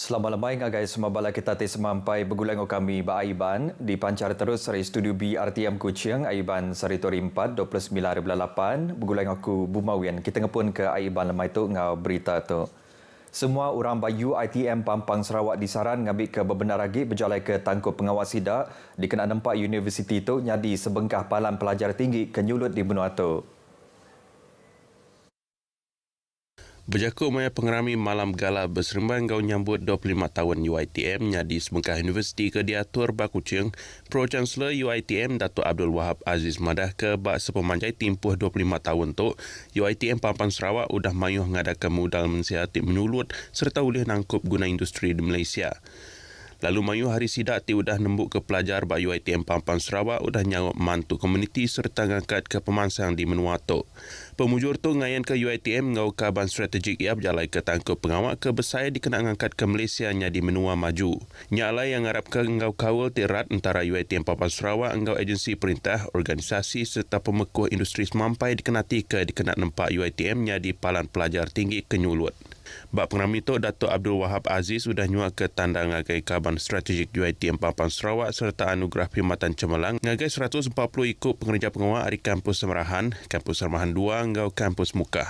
Selamat lemai ngagai semua bala kita semampai bergulang kami Aiban dipancar terus dari studio B RTM Kuching Aiban Saritori 4 29.8 bergulang aku Bumawian kita ngepun ke Aiban lemai tu ngau berita tu. Semua orang bayu ITM Pampang Sarawak disaran ngambil ke bebenar lagi berjalan ke tangkup pengawas sidak dikena nampak universiti tu nyadi sebengkah palan pelajar tinggi kenyulut di benua tu. Berjakut maya pengerami malam gala berseremban kau nyambut 25 tahun UiTM nyadi sebengkah universiti ke diatur Bakuching, Pro-Chancellor UiTM Datuk Abdul Wahab Aziz Madah ke bak sepemanjai timpuh 25 tahun tu, UiTM Pampang Sarawak udah mayuh ngadakan modal mensiasati menyulut serta boleh nangkup guna industri di Malaysia. Lalu mayu hari sidak ti udah nembuk ke pelajar bak UiTM Pampang Sarawak udah nyawak mantu komuniti serta ngangkat ke pemansang di menua tu. Pemujur tu ngayan ke UiTM ngau kaban strategik ia berjalai ke tangkup pengawak ke besar dikena ngangkat ke Malaysia nya di menua maju. Nyalai yang harap ke ngau kawal tirat antara UiTM Pampang Sarawak ngau agensi perintah, organisasi serta pemekuh industri semampai dikenati ke dikena nempak UiTM nya di palan pelajar tinggi kenyulut. Bak pengerami tu Datuk Abdul Wahab Aziz sudah nyuak ke tanda ngagai kaban strategik UiTM Pampang Sarawak serta anugerah perkhidmatan cemerlang ngagai 140 ikut pengerja pengawal dari kampus Semerahan, kampus Semerahan 2 ngau kampus Mukah.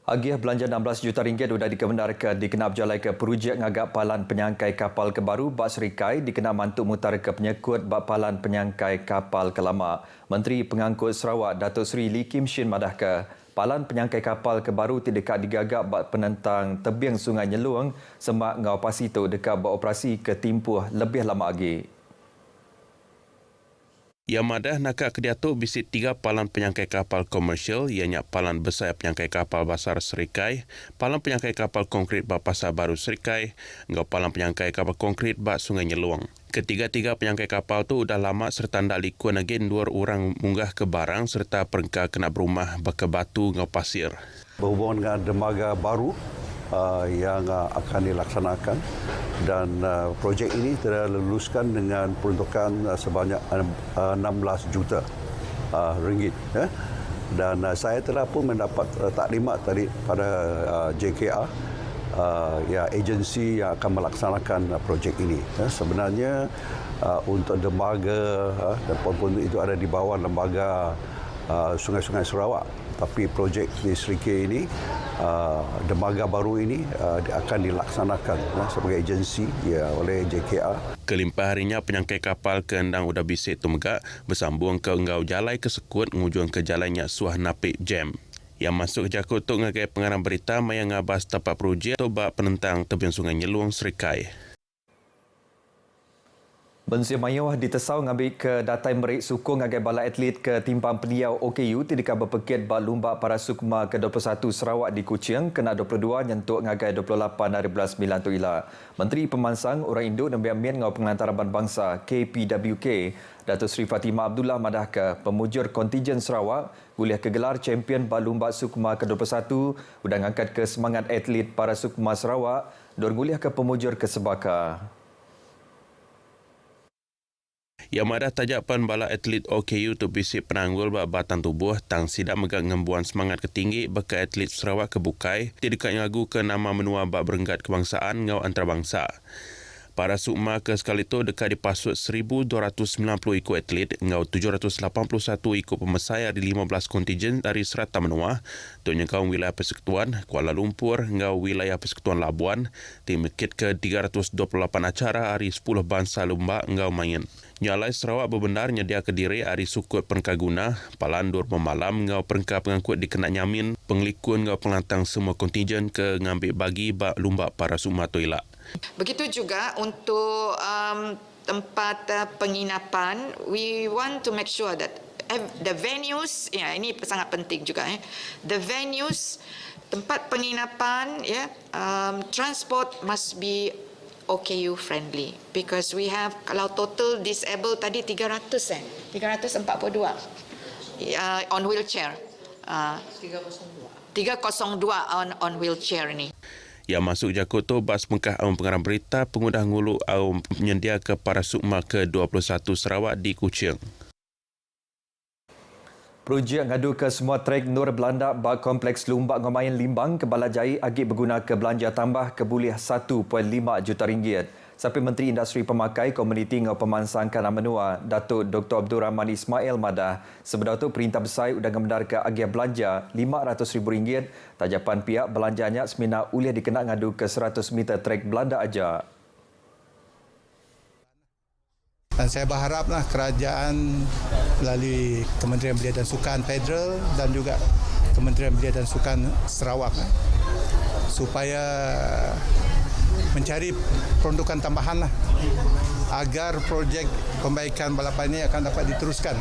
Agiah belanja 16 juta ringgit sudah dikebenarkan dikenal berjalan ke projek ngagak palan penyangkai kapal kebaru Bak Serikai dikenal mantuk mutar ke penyekut Bak Palan Penyangkai Kapal Kelama. Menteri Pengangkut Sarawak Datuk Seri Lee Kim Shin madah ke palan penyangkai kapal kebaru tidak digagap bak penentang tebing Sungai Nyeluang semak ngau pasi tu dekat beroperasi ke timpuh lebih lama lagi. Ia madah nakak kediatuk bisit 3 palan penyangkai kapal komersial ianya palan besar penyangkai kapal Basar Serikai, palan penyangkai kapal konkrit bak Pasar Baru Serikai, ngau palan penyangkai kapal konkrit bak Sungai Nyeluang. Ketiga-tiga penyangkai kapal tu udah lama serta ndak likun agen 2 orang munggah ke barang serta perengkah kena berumah bak batu ngau pasir. Berhubungan dengan dermaga baru yang akan dilaksanakan dan projek ini telah luluskan dengan peruntukan sebanyak 16 juta ringgit. Dan saya telah pun mendapat taklimat tadi pada JKR, agensi yang akan melaksanakan projek ini. Sebenarnya untuk dermaga dan pun itu ada di bawah lembaga Sungai-Sungai Sarawak. Tapi projek di Serikay ini, dermaga baru ini akan dilaksanakan sebagai agensi oleh JKR. Kelimpah harinya penyangkai kapal ke Endang udah bisik tu megak bersambung ke Enggau Jalai ke Sekut ngujung ke jalannya Suah Napik Jam. Yang masuk ke jakut tu ngagai pengarang berita mayang ngabas tapak projek tu bak penentang tebing Sungai Nyeluang Serikai. Bensir Mayuh ditesau ngambil ke datai merik sukung ngagai bala atlet ke timpang peniau OKU tidak berpekit bak lumba para sukma ke-21 Sarawak di Kuching kena 22 nyentuk ngagai 28.9 tu ila. Menteri Pemansang Orang Induk dan Biamin ngau pengelantaran bangsa KPWK Datuk Seri Fatimah Abdullah madah ke pemujur kontijen Sarawak guliah kegelar champion bak lumba sukma ke-21 udang angkat ke semangat atlet para sukma Sarawak dor guliah ke pemujur ke Sebaka. Yang madah tajapan bala atlet OKU tu bisik penanggul bak batang tubuh tang sidak megak ngembuan semangat ketinggi baka atlet Sarawak ke Bukai tidak ngagu ke nama menua bak berenggat kebangsaan ngau antarabangsa. Para sukma ke sekali tu dekat dipasut 1,290 ikut atlet ngau 781 ikut pemesai dari 15 kontijen dari serata menua tu nyengkau wilayah Persekutuan Kuala Lumpur ngau wilayah Persekutuan Labuan timekit ke 328 acara hari 10 bangsa lumba ngau main. Nyalai Sarawak berbenar nyedia ke diri hari sukut perengkaguna, palandur pemalam ngau perengkah pengangkut dikena nyamin, penglikun ngau pelantang semua kontijen ke ngambil bagi bak lumba para sukma toilak. Begitu juga untuk tempat penginapan, we want to make sure that the venues, ini sangat penting juga. The venues, tempat penginapan, transport must be OKU friendly because we have kalau total disabled tadi 342 on wheelchair. 302 on wheelchair ni. Yang masuk jakut tu bas mengkah awam pengarang berita pengudah ngulu awam penyedia ke para sukma ke-21 Sarawak di Kuching. Projek ngadu ke semua trek Nur Belanda bak Kompleks Lumbak Ngomayan Limbang ke Balajai agi berguna ke belanja tambah kebulih 1.5 juta ringgit. Sampai Menteri Industri Pemakai Komuniti ngau Pemansangkan Menua, Datuk Dr. Abdul Rahman Ismail Madah, sebenar itu Perintah Besar udang ngemedar ke agi belanja RM500,000. Tajapan pihak belanjanya semina uliah dikenak ngadu ke 100 meter trek Belanda aja. Dan saya berharaplah kerajaan melalui Kementerian Belia dan Sukan Federal dan juga Kementerian Belia dan Sukan Sarawak supaya mencari peruntukan tambahan agar projek pembaikan balapan ini akan dapat diteruskan.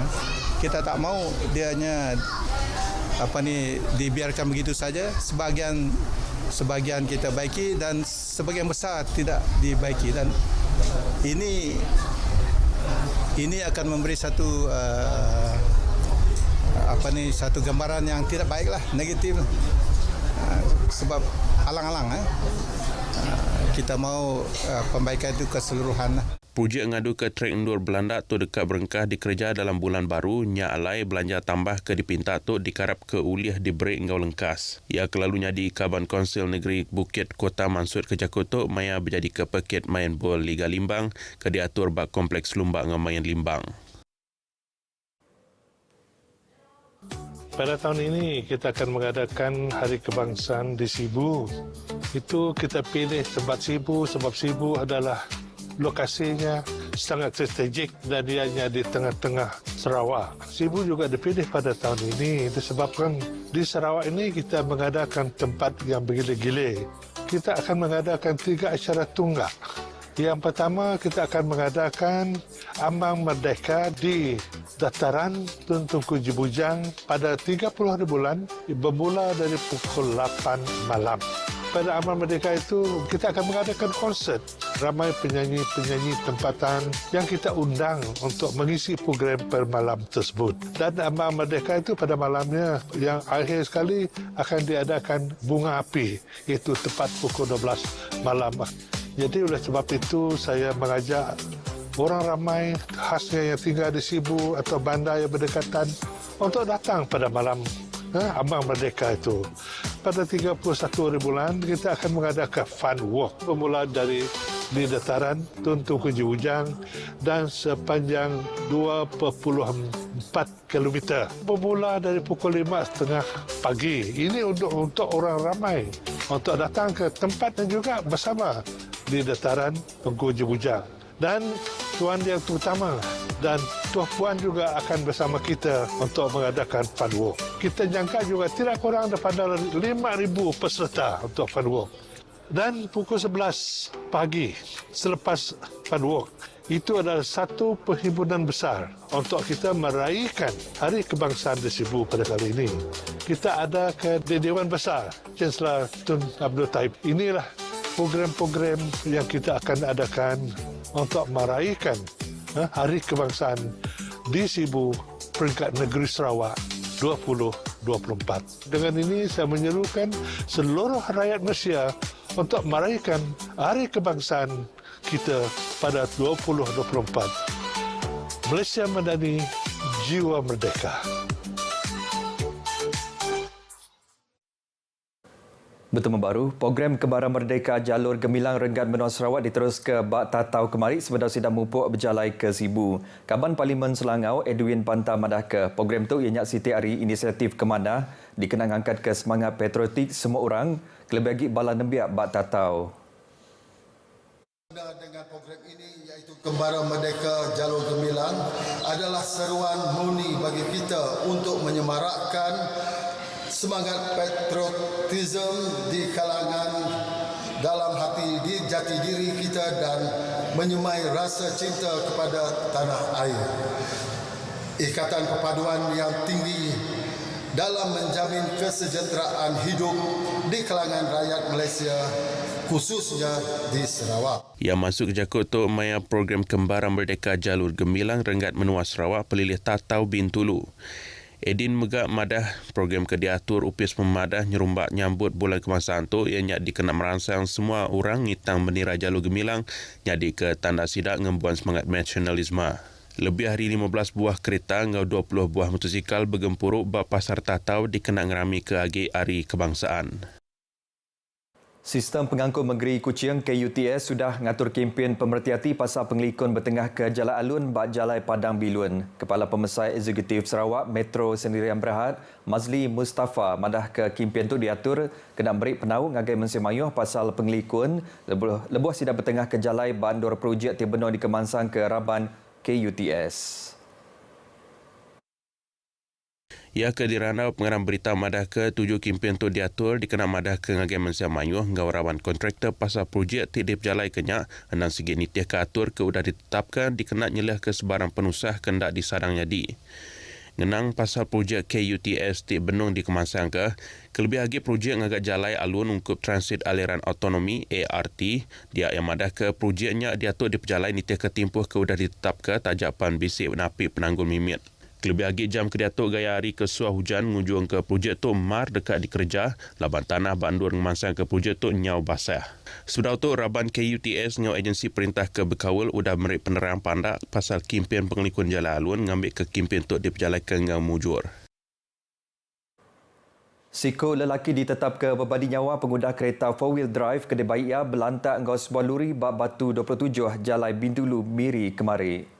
Kita tak mau dianya dibiarkan begitu saja. Sebagian kita baiki dan sebagian besar tidak dibaiki, dan ini akan memberi satu satu gambaran yang tidak baiklah, negatif, sebab alang-alang kita mau pembaikan itu keseluruhan. Projek ngadu ke trek Nur Belanda tu dekat berengkah dikerja dalam bulan baru, nya alai belanja tambah ke dipinta tu dikarap ke uliah di break ngau lengkas. Ia kelalunya di Kaban Konsil Negeri Bukit Kota Mansut ke Jakoto maya berjadi ke paket main bol Liga Limbang ke diatur bak Kompleks Lumbak Ngomayan Limbang. Pada tahun ini kita akan mengadakan Hari Kebangsaan di Sibu. Itu kita pilih tempat Sibu sebab Sibu adalah lokasinya sangat strategik dan ianya di tengah-tengah Sarawak. Sibu juga dipilih pada tahun ini disebabkan di Sarawak ini kita mengadakan tempat yang bergila-gila. Kita akan mengadakan 3 acara tunggak. Yang pertama, kita akan mengadakan Ambang Merdeka di Dataran Tun Tunku Jibujang pada 30 hari bulan bermula dari pukul 8 malam. Pada Ambang Merdeka itu, kita akan mengadakan konsert. Ramai penyanyi-penyanyi tempatan yang kita undang untuk mengisi program per malam tersebut. Dan Ambang Merdeka itu pada malamnya yang akhir sekali akan diadakan bunga api, iaitu tepat pukul 12 malam. Jadi oleh sebab itu saya mengajak orang ramai khasnya yang tinggal di Sibu atau bandar yang berdekatan untuk datang pada malam Ambang Merdeka itu. Pada 31 hari bulan kita akan mengadakan fun walk bermula dari di Dataran Tun Tunku Jibujang dan sepanjang 2.4 km. Bermula dari pukul 5.30 pagi. Ini untuk orang ramai untuk datang ke tempat dan juga bersama di Dataran Tunku Jibujang. Dan tuan yang terutama dan tuan puan juga akan bersama kita untuk mengadakan fun walk. Kita jangka juga tidak kurang daripada 5,000 peserta untuk fun walk. Dan pukul 11 pagi selepas fun walk, itu adalah satu perhimpunan besar untuk kita meraihkan Hari Kebangsaan di Sibu pada kali ini. Kita ada ke Dewan Besar Chancellor Tun Abdul Taib. Inilah program-program yang kita akan adakan untuk meraihkan Hari Kebangsaan di Sibu peringkat negeri Sarawak 2024. Dengan ini saya menyerukan seluruh rakyat Malaysia untuk meraihkan Hari Kebangsaan kita pada 2024. Malaysia Madani, Jiwa Merdeka. Bertemu baru, program Kembaran Merdeka Jalur Gemilang Renggat Benua Sarawak diterus ke Bak Tatau kemari sebentar sidang mupuk berjalai ke Sibu. Kaban Parlimen Selangau, Edwin Panta madah ke program itu ianya siti hari inisiatif kemanah dikenang angkat ke semangat patriotik semua orang kelebih bala nembiak Bak Tatau. Dengan program ini iaitu Kembaran Merdeka Jalur Gemilang adalah seruan murni bagi kita untuk menyemarakkan semangat patriotisme di kalangan dalam hati di jati diri kita dan menyemai rasa cinta kepada tanah air. Ikatan perpaduan yang tinggi dalam menjamin kesejahteraan hidup di kalangan rakyat Malaysia, khususnya di Sarawak. Yang masuk Jakoto maya program Kembaran Merdeka Jalur Gemilang Renggat Menua Sarawak pelilih Tatau Bintulu. Edin Megak madah program ke diatur upis memadah nyerumbak nyambut bulan kebangsaan tu ianya dikena merangsang semua orang ngitang bendera Jalur Gemilang jadi ke tanda sidak ngembuan semangat nasionalisme. Lebih hari 15 buah kereta ngau 20 buah motosikal bergempuruk bak pasar tatau dikenal ngerami ke agi hari kebangsaan. Sistem pengangkut negeri Kuching KUTS sudah ngatur kempen pemerhati pasal pengelikun bertengah ke Jalan Alun bak Jalai Padang Bilun. Kepala Pemesai Eksekutif Sarawak Metro Sendirian Berhad, Mazli Mustafa, madah ke kempen itu diatur kena beri penau ngagai mensemayuh pasal pengelikun lebuh sidak bertengah ke Jalai Bandor projek Tibenor di Kemansang ke Raban KUTS. Ia ke diranau pengarang berita madah ke 7 kempen tu diatur dikenal madah ke ngagai mensia mayuh ngau rawan kontraktor pasal projek tidip jalai kenyak enang segi nitiah ke atur ke udah ditetapkan dikenal nyelah ke sebarang penusah kendak disadang jadi. Ngenang pasal projek KUTS ti benung di Kemansang ke, kelebih lagi projek ngagak jalai alun ungkup transit aliran autonomi ART, dia yang madah ke projeknya diatur di pejalai nitiah ke timpuh ke udah ditetapkan tajapan bisik napi penanggul mimit. Kelebih lagi jam ke diatuk gaya hari ke suah hujan mengunjung ke projek tu mar dekat dikerja, laban tanah bandur ngemansang ke projek tu nyau basah. Sudah tu Raban KUTS ngau agensi perintah ke Bekawul udah beri penerang pandak pasal kempen pengelikun Jalan Alun ngambil ke kempen tu diperjalankan ngau mujur. Siko lelaki ditetap ke berbadi nyawa pengguna kereta 4-wheel drive kedai Baia belantak ngau sebuah lori bak Batu 27 Jalai Bintulu Miri kemari.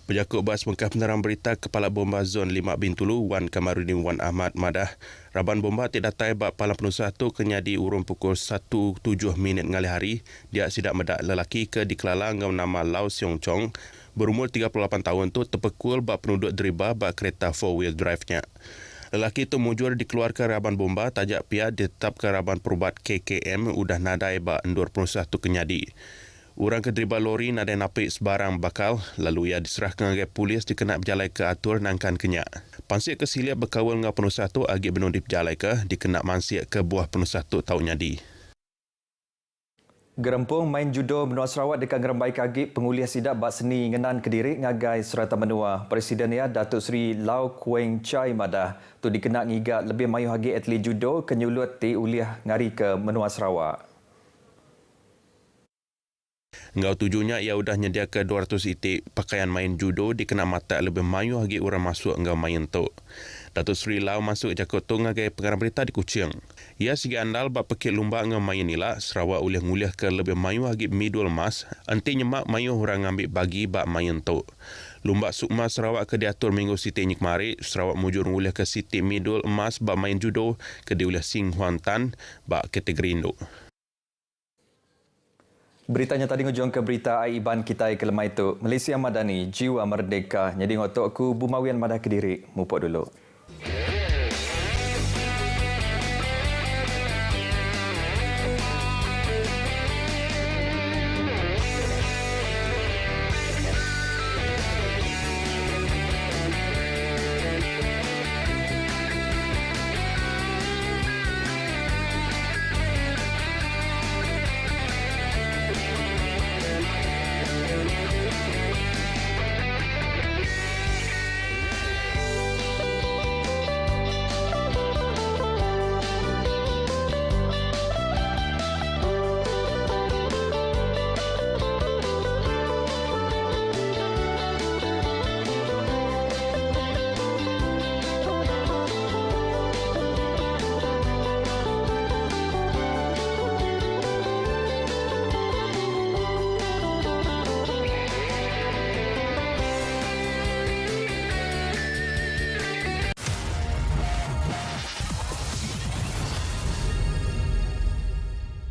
Pejabat Bas Mengkah penerang berita Kepala Bomba Zon 5 Bintulu Wan Kamarudin Wan Ahmad madah Raban bomba tidak datai bak palang penusah tu kenyadi urun pukul 1.07 minit ngali hari dia sidak medak lelaki ke dikelala ngau nama Lau Siong Chong berumur 38 tahun tu terpekul bak penduduk deriba bak kereta 4-wheel drive-nya. Lelaki itu mujur dikeluarkan Raban bomba tajak pihak ditetapkan Raban Perubat KKM udah nadai bak endur penusah tu kenyadi. Orang kederiba lori nadai napik sebarang bakal lalu ia diserahkan ke polis dikenal berjalai ke atur nangkan kenyak. Pansik kesiliap berkawal dengan penusah tu agi benung diperjalai ke dikenal mansik ke buah penusah tu tau nyadi. Gerempung main judo benua Sarawak dekat Ngerembai Kagik penguliah sidak bak seni ngenan Kediri ngagai Serata Menua. Presiden ia Datuk Seri Lau Kueng Chai madah tu dikenal ngigat lebih mayuh hagi atlet judo kenyulut ti uliah ngari ke Menua Sarawak. Ngau tujuhnya ia udah nyediakan 200 itik pakaian main judo dikenal mata lebih mayu hagi orang masuk ngau main tu. Datuk Seri Lau masuk jakut tu ngagai pengarang berita di Kuching. Ia segi andal bak pekit lumba ngau main nila Sarawak uliah-nguliah ke lebih mayu hagi midul emas anti nyemak mayu orang ngambil bagi bak main tu. Lumba Sukma Sarawak ke diatur minggu Siti Nyikmari, Sarawak mujur nguliah ke Siti midul emas bak main judo ke diuliah Sing Huan Tan bak kategori Indo. Beritanya tadi ngujung ke berita Aiban kita ke lemah itu. Malaysia Madani, jiwa merdeka. Jadi ngotok ku Bumawian Madah Kediri. Mupok dulu.